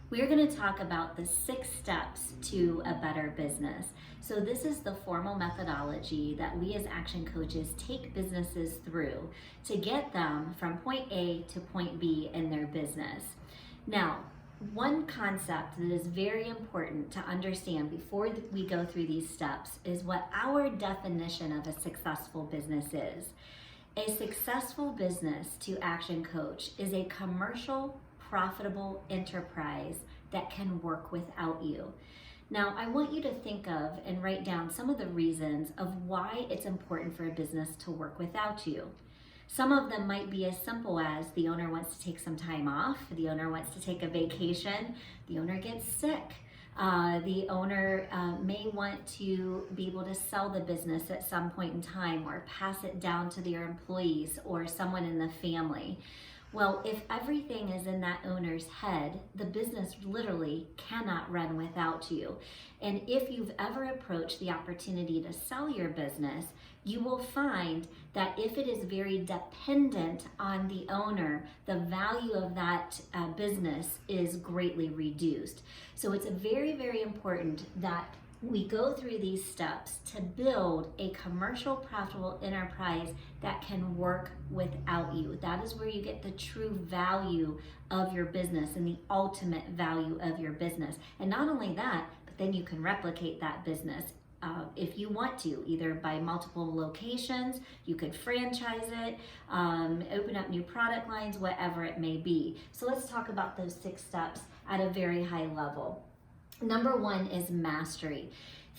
We're going to talk about the 6 steps to a better business. So this is the formal methodology that we as action coaches take businesses through to get them from point A to point B in their business. Now, one concept that is very important to understand before we go through these steps is what our definition of a successful business is. A successful business to Action Coach is a commercial, profitable enterprise that can work without you. Now, I want you to think of and write down some of the reasons of why it's important for a business to work without you. Some of them might be as simple as the owner wants to take some time off, the owner wants to take a vacation, the owner gets sick. The owner may want to be able to sell the business at some point in time or pass it down to their employees or someone in the family. Well, if everything is in that owner's head, the business literally cannot run without you. And if you've ever approached the opportunity to sell your business, you will find that if it is very dependent on the owner, the value of that business is greatly reduced. So it's very, very important that we go through these steps to build a commercial, profitable enterprise that can work without you. That is where you get the true value of your business and the ultimate value of your business. And not only that, but then you can replicate that business if you want to, either by multiple locations, you could franchise it, open up new product lines, whatever it may be. So let's talk about those 6 steps at a very high level. Number 1 is mastery.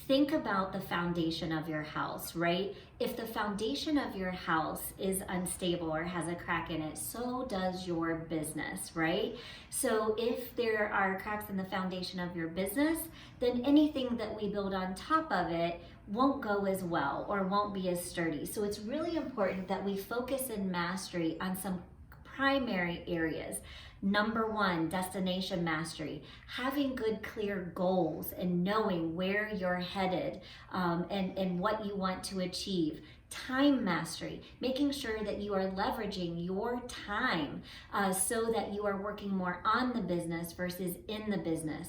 Think about the foundation of your house, right? If the foundation of your house is unstable or has a crack in it, so does your business, right? So if there are cracks in the foundation of your business, then anything that we build on top of it won't go as well or won't be as sturdy. So it's really important that we focus in mastery on some primary areas. Number 1, destination mastery. Having good, clear goals and knowing where you're headed and what you want to achieve. Time mastery, making sure that you are leveraging your time so that you are working more on the business versus in the business.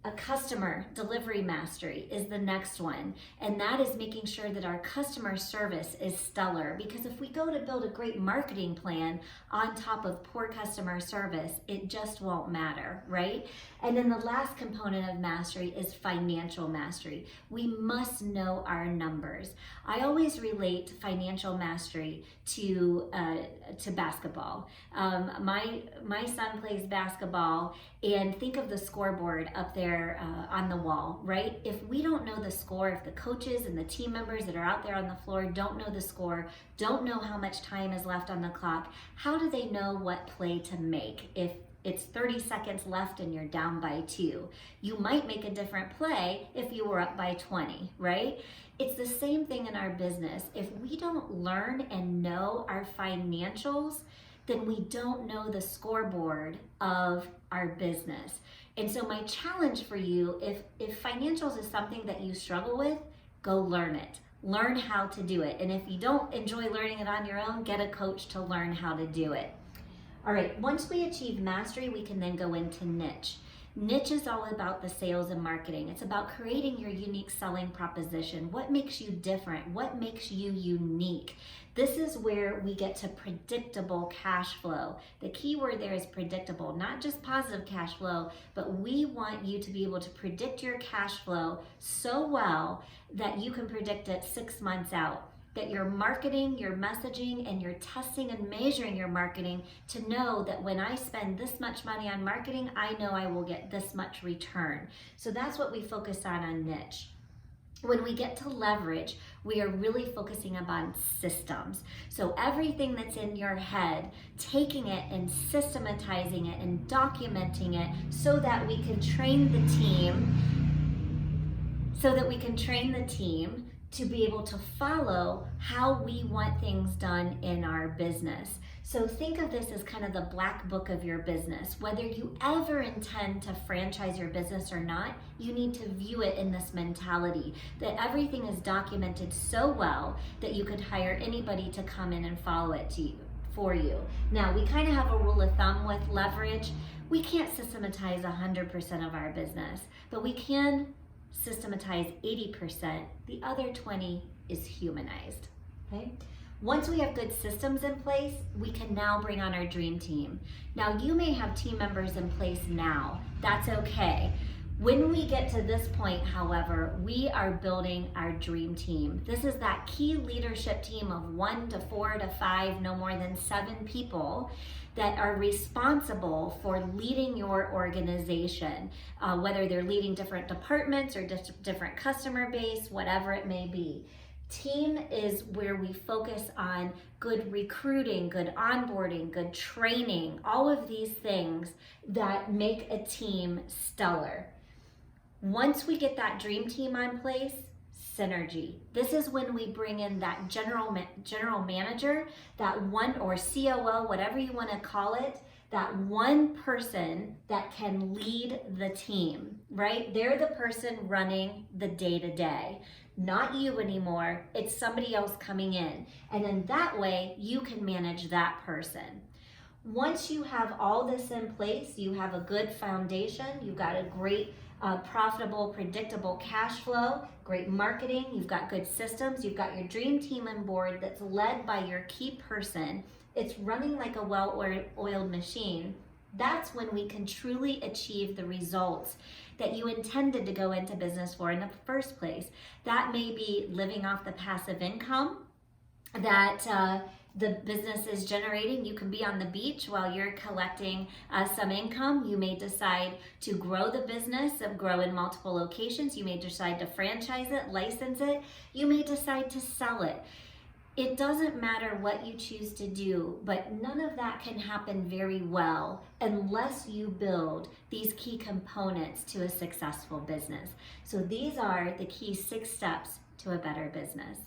A customer delivery mastery is the next one, and that is making sure that our customer service is stellar, because if we go to build a great marketing plan on top of poor customer service, it just won't matter, right? And then the last component of mastery is financial mastery. We must know our numbers. I always relate financial mastery to basketball. My son plays basketball, and think of the scoreboard up there on the wall, right? If we don't know the score, if the coaches and the team members that are out there on the floor don't know the score, don't know how much time is left on the clock, how do they know what play to make if it's 30 seconds left and you're down by 2? You might make a different play if you were up by 20, right? It's the same thing in our business. If we don't learn and know our financials, then we don't know the scoreboard of our business. And so my challenge for you, if financials is something that you struggle with, go learn it. Learn how to do it. And if you don't enjoy learning it on your own, get a coach to learn how to do it. All right, once we achieve mastery, we can then go into niche. Niche is all about the sales and marketing. It's about creating your unique selling proposition. What makes you different? What makes you unique? This is where we get to predictable cash flow. The key word there is predictable, not just positive cash flow, but we want you to be able to predict your cash flow so well that you can predict it 6 months out. That you're marketing, your messaging, and you're testing and measuring your marketing to know that when I spend this much money on marketing, I know I will get this much return. So that's what we focus on niche. When we get to leverage, we are really focusing upon systems. So everything that's in your head, taking it and systematizing it and documenting it so that we can train the team to be able to follow how we want things done in our business. So think of this as kind of the black book of your business. Whether you ever intend to franchise your business or not, you need to view it in this mentality that everything is documented so well that you could hire anybody to come in and follow it for you. Now, we kind of have a rule of thumb with leverage. We can't systematize 100% of our business, but we can systematize 80%. The other 20 is humanized, okay? Once we have good systems in place, we can now bring on our dream team. Now, you may have team members in place now. That's okay. When we get to this point, however, we are building our dream team. This is that key leadership team of 1 to 4 to 5, no more than 7 people that are responsible for leading your organization, whether they're leading different departments or different customer base, whatever it may be. Team is where we focus on good recruiting, good onboarding, good training, all of these things that make a team stellar. Once we get that dream team on place, synergy. This is when we bring in that general manager, that one, or COO, whatever you want to call it, that one person that can lead the team, right? They're the person running the day-to-day. Not you anymore, it's somebody else coming in. And then that way you can manage that person. Once you have all this in place, you have a good foundation, you've got a great profitable, predictable cash flow, great marketing, you've got good systems, you've got your dream team on board that's led by your key person, it's running like a well-oiled machine. That's when we can truly achieve the results that you intended to go into business for in the first place. That may be living off the passive income that the business is generating. You can be on the beach while you're collecting some income. You may decide to grow the business, grow in multiple locations. You may decide to franchise it, license it. You may decide to sell it. It doesn't matter what you choose to do, but none of that can happen very well unless you build these key components to a successful business. So these are the key 6 steps to a better business.